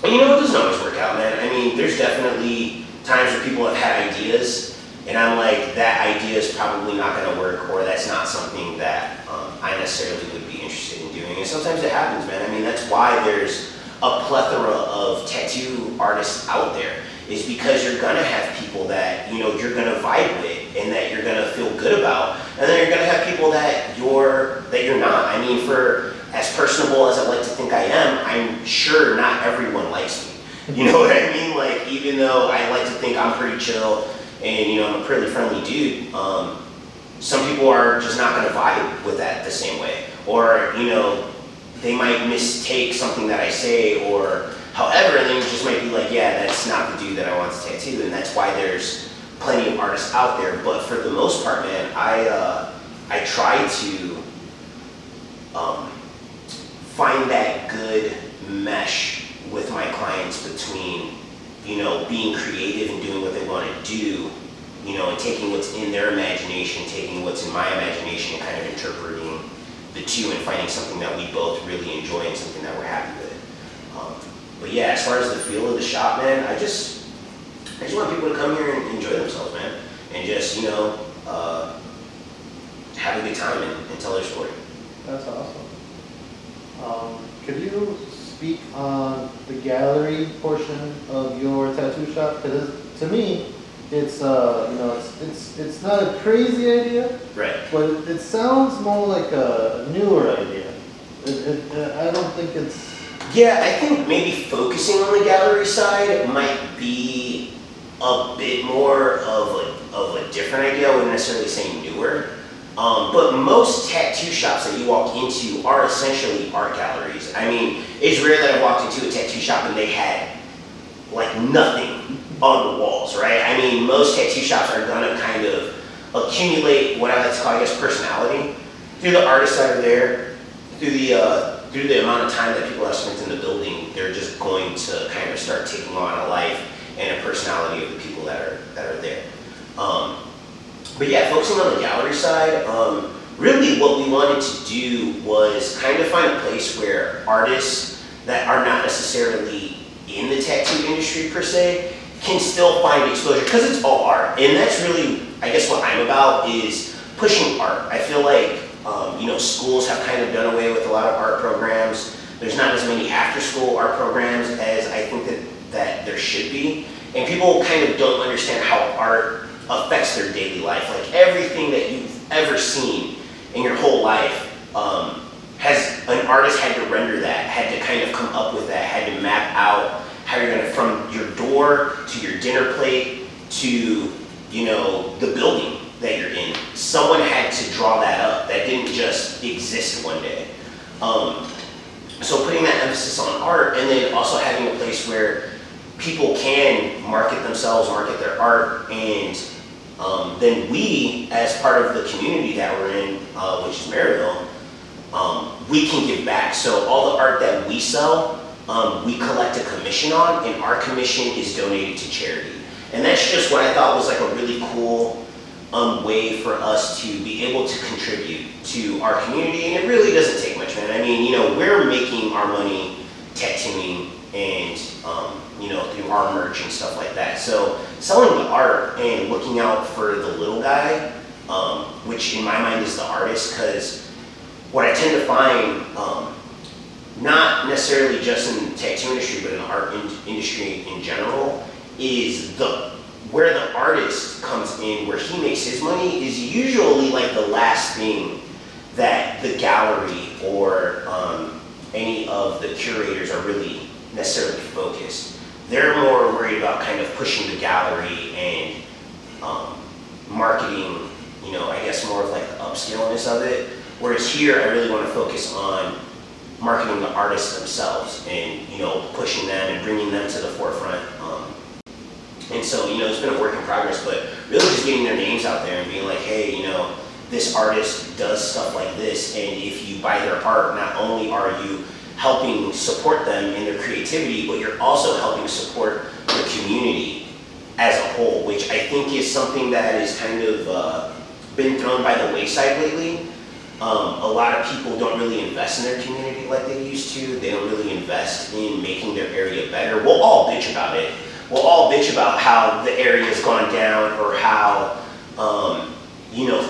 And you know, it doesn't always work out, man. I mean, there's definitely times where people have had ideas and I'm like, that idea is probably not gonna work, or that's not something that I necessarily would be interested in doing. And sometimes it happens, man. I mean, that's why there's a plethora of tattoo artists out there, is because you're gonna have people that, you know, you're gonna vibe with and that you're gonna feel good about, and then you're gonna have people that you're not. I mean, for as personable as I like to think I am, I'm sure not everyone likes me. You know what I mean? Like, even though I like to think I'm pretty chill and, you know, I'm a pretty friendly dude, some people are just not gonna vibe with that the same way. Or, you know, they might mistake something that I say or however, and then you just might be like, yeah, that's not the dude that I want to tattoo, and that's why there's plenty of artists out there. But for the most part, man, I try to find that good mesh with my clients between, you know, being creative and doing what they want to do, you know, and taking what's in their imagination, taking what's in my imagination, and kind of interpreting the two and finding something that we both really enjoy and something that we're happy with. But yeah, as far as the feel of the shop, man, I just want people to come here and enjoy themselves, man, and just, you know, have a good time and tell their story. That's awesome. Could you speak on the gallery portion of your tattoo shop? Because to me, it's you know, it's not a crazy idea, Right. but it sounds more like a newer idea. I don't think it's. Yeah, I think maybe focusing on the gallery side might be a bit more of a different idea. I wouldn't necessarily say newer. But most tattoo shops that you walk into are essentially art galleries. I mean, it's rare that I walked into a tattoo shop and they had like nothing on the walls, right? I mean, most tattoo shops are gonna kind of accumulate what I like to call, I guess, personality through the artists that are there, through the amount of time that people have spent in the building. They're just going to kind of start taking on a life and a personality of the people that are there. But yeah, focusing on the gallery side, really what we wanted to do was kind of find a place where artists that are not necessarily in the tattoo industry per se can still find exposure, because it's all art. And that's really, I guess, what I'm about, is pushing art. I feel like, you know, schools have kind of done away with a lot of art programs. There's not as many after-school art programs as I think that there should be. And people kind of don't understand how art affects their daily life. Like everything that you've ever seen in your whole life, has an artist had to render that, had to kind of come up with that, had to map out how you're gonna, from your door to your dinner plate to, the building that you're in. Someone had to draw that up. That didn't just exist one day. So putting that emphasis on art, and then also having a place where people can market themselves, market their art, and then we, as part of the community that we're in, which is Maryville, we can give back. So all the art that we sell, we collect a commission on, and our commission is donated to charity. And that's just what I thought was like a really cool way for us to be able to contribute to our community. And it really doesn't take much, man. I mean, we're making our money tattooing and, through our merch and stuff like that. So selling the art and looking out for the little guy, which in my mind is the artist, because what I tend to find, not necessarily just in the tattoo industry, but in the art industry in general, is where the artist comes in, where he makes his money, is usually like the last thing that the gallery or any of the curators are really necessarily focused. They're more worried about kind of pushing the gallery and marketing, I guess more of like the upscaleness of it. Whereas here, I really want to focus on marketing the artists themselves and, pushing them and bringing them to the forefront. And so, it's been a work in progress, but really just getting their names out there and being like, hey, this artist does stuff like this, and if you buy their art, not only are you helping support them in their creativity, but you're also helping support the community as a whole, which I think is something that has kind of been thrown by the wayside lately. A lot of people don't really invest in their community like they used to. They don't really invest in making their area better. We'll all bitch about it. We'll all bitch about how the area's gone down, or how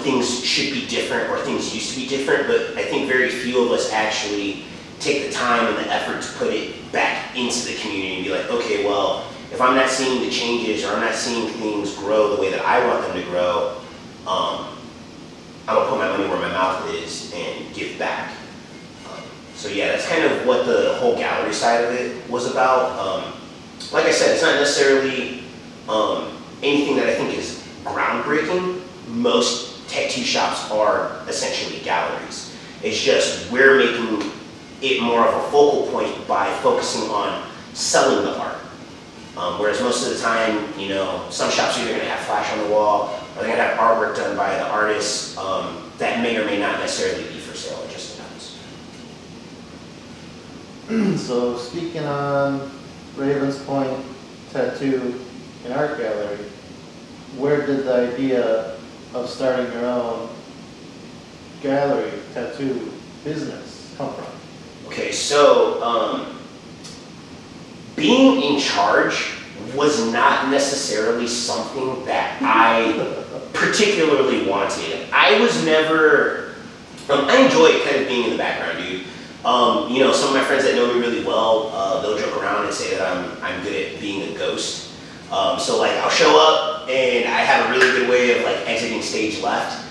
things should be different, or things used to be different, but I think very few of us actually take the time and the effort to put it back into the community and be like, okay, well, if I'm not seeing the changes, or I'm not seeing things grow the way that I want them to grow, I'm gonna put my money where my mouth is and give back. So yeah, that's kind of what the whole gallery side of it was about. Like I said, it's not necessarily anything that I think is groundbreaking. Most tattoo shops are essentially galleries. It's just we're making it more of a focal point by focusing on selling the art. Whereas most of the time, some shops are either going to have flash on the wall, or they're going to have artwork done by the artists that may or may not necessarily be for sale. It just depends. So speaking on Ravens Point Tattoo and Art Gallery, where did the idea of starting your own gallery tattoo business come from? Okay, so being in charge was not necessarily something that I particularly wanted. I was never, I enjoy kind of being in the background, dude. Some of my friends that know me really well, they'll joke around and say that I'm good at being a ghost. So like I'll show up and I have a really good way of like exiting stage left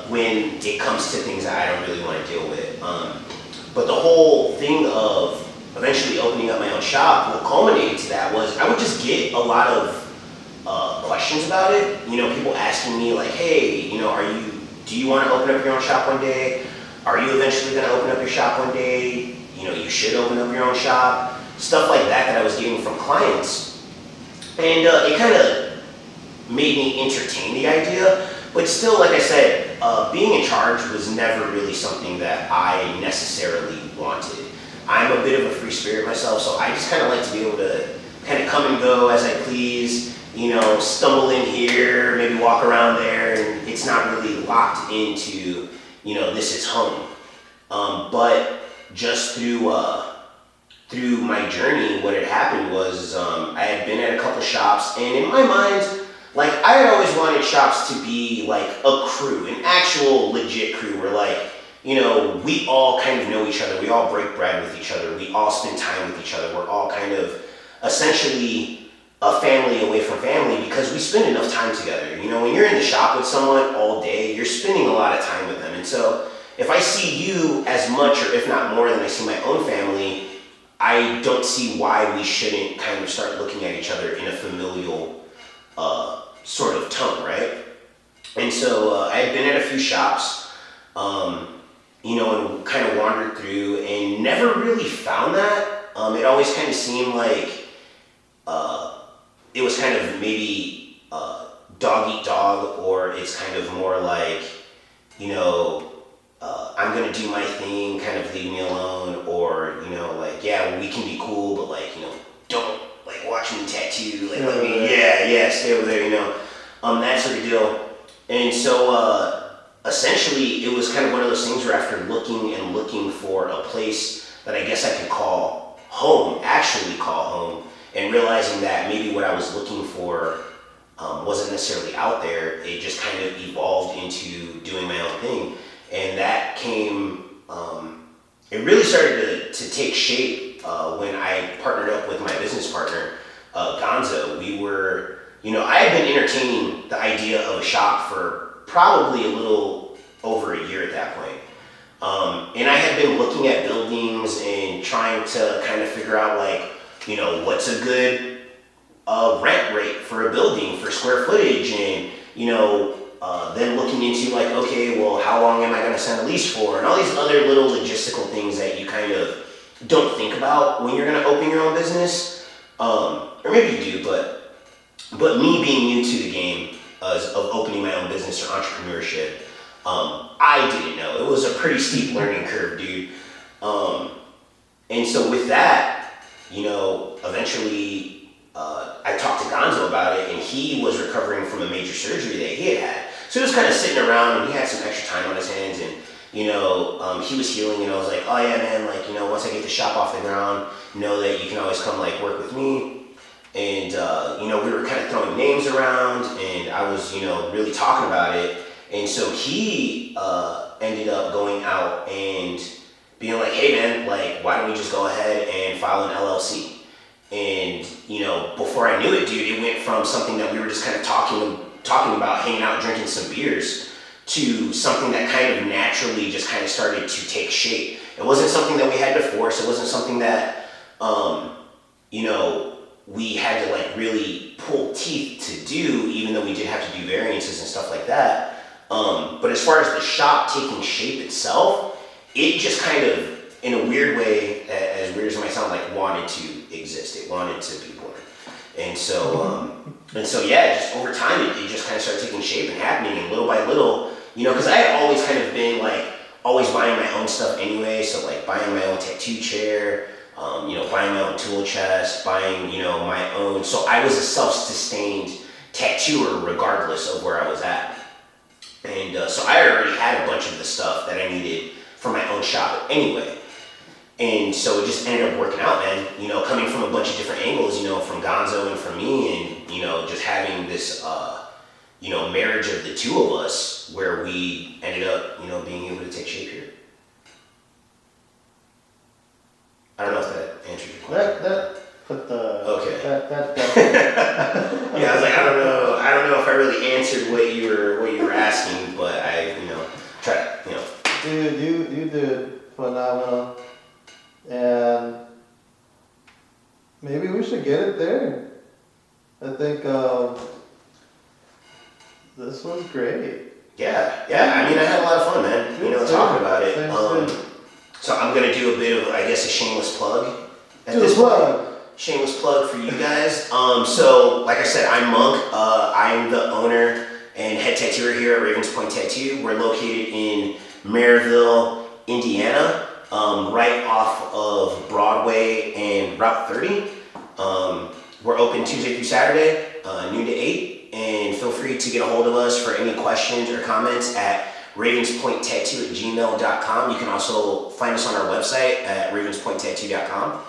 when it comes to things that I don't really want to deal with. But the whole thing of eventually opening up my own shop, what culminated to that was I would just get a lot of questions about it. People asking me like, hey, do you want to open up your own shop one day? Are you eventually going to open up your shop one day? You should open up your own shop. Stuff like that I was getting from clients. And it kind of made me entertain the idea. But still, like I said, being in charge was never really something that I necessarily wanted. I'm a bit of a free spirit myself, so I just kind of like to be able to kind of come and go as I please, stumble in here, maybe walk around there, and it's not really locked into, this is home. But just through my journey, what had happened was I had been at a couple shops, and in my mind, like I had always wanted shops to be like a crew, an actual legit crew where like, we all kind of know each other, we all break bread with each other, we all spend time with each other, we're all kind of essentially a family away from family because we spend enough time together. When you're in the shop with someone all day, you're spending a lot of time with them. And And so if I see you as much or if not more than I see my own family, I don't see why we shouldn't kind of start looking at each other in a familial sort of tone, right? And so I had been at a few shops, and kind of wandered through and never really found that. It always kind of seemed like it was kind of maybe dog eat dog, or it's kind of more like, I'm gonna do my thing, kind of leave me alone, or like, yeah, we can be cool, but like, don't like watch me tattoo, like let me, stay over there, that sort of deal. And so essentially, it was kind of one of those things where after looking for a place that I guess I could call home, actually call home, and realizing that maybe what I was looking for wasn't necessarily out there, it just kind of evolved into doing my own thing. And that came, it really started to take shape when I partnered up with my business partner, Gonzo. We were, I had been entertaining the idea of a shop for probably a little over a year at that point. And I had been looking at buildings and trying to kind of figure out like, what's a good rent rate for a building for square footage, and then looking into like, okay, well, how long am I going to send a lease for, and all these other little logistical things that you kind of don't think about when you're going to open your own business, or maybe you do, but me being new to the game of opening my own business or entrepreneurship, I didn't know. It was a pretty steep learning curve, dude. And so with that, eventually I talked to Gonzo about it, and he was recovering from a major surgery that he had had. So he was kind of sitting around, and he had some extra time on his hands, and he was healing, and I was like, oh yeah, man, like, once I get the shop off the ground, know that you can always come like work with me. And we were kind of throwing names around, and I was really talking about it. And so he ended up going out and being like, hey man, like, why don't we just go ahead and file an LLC? And before I knew it, dude, it went from something that we were just kind of talking about, hanging out, drinking some beers, to something that kind of naturally just kind of started to take shape. It wasn't something that we had to force. It wasn't something that we had to like really pull teeth to do, even though we did have to do variances and stuff like that. But as far as the shop taking shape itself, it just kind of, in a weird way, as weird as it might sound, like wanted to exist. It wanted to be born. And so, yeah, just over time, it just kind of started taking shape and happening, and little by little, because I had always kind of been like, always buying my own stuff anyway. So like buying my own tattoo chair, buying my own tool chest, buying, my own. So I was a self-sustained tattooer regardless of where I was at. And so I already had a bunch of the stuff that I needed for my own shop anyway. And so it just ended up working out, man. Coming from a bunch of different angles, from Gonzo and from me, and, just having this, marriage of the two of us, where we ended up, being able to take shape here. I don't know if that answered your question. Okay. Yeah, I was like, I don't know if I really answered what you were asking, but I, tried, Dude, you did phenomenal, and maybe we should get it there. I think this was great. Yeah. I mean, I had a lot of fun, man. Talking about it. So I'm gonna do a bit of, I guess, a shameless plug. Shameless plug for you guys. So, like I said, I'm Monk. I'm the owner and head tattooer here at Ravens Point Tattoo. We're located in Maryville, Indiana, right off of Broadway and Route 30. We're open Tuesday through Saturday, noon to 8, and feel free to get a hold of us for any questions or comments at ravenspointtattoo@gmail.com. You can also find us on our website at ravenspointtattoo.com.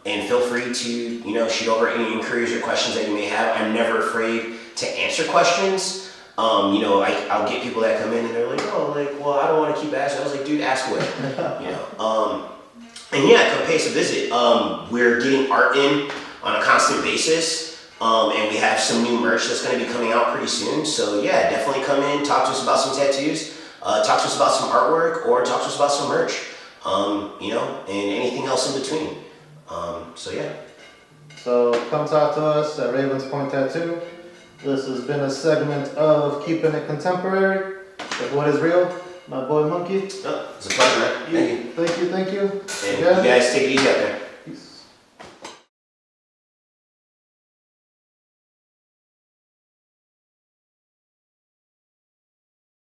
And feel free to, shoot over any inquiries or questions that you may have. I'm never afraid to answer questions. I'll get people that come in and they're like, well, I don't want to keep asking. I was like, dude, ask away. And yeah, come pay us a visit. We're getting art in on a constant basis. And we have some new merch that's going to be coming out pretty soon. So yeah, definitely come in, talk to us about some tattoos. talk to us about some artwork or talk to us about some merch, you know, and anything else in between. So yeah. So come talk to us at Ravens Point Tattoo. This has been a segment of Keeping It Contemporary with What Is Real, my boy Monkey. Oh, it's a pleasure, man. Thank you. Thank you. And you guys take it easy out there.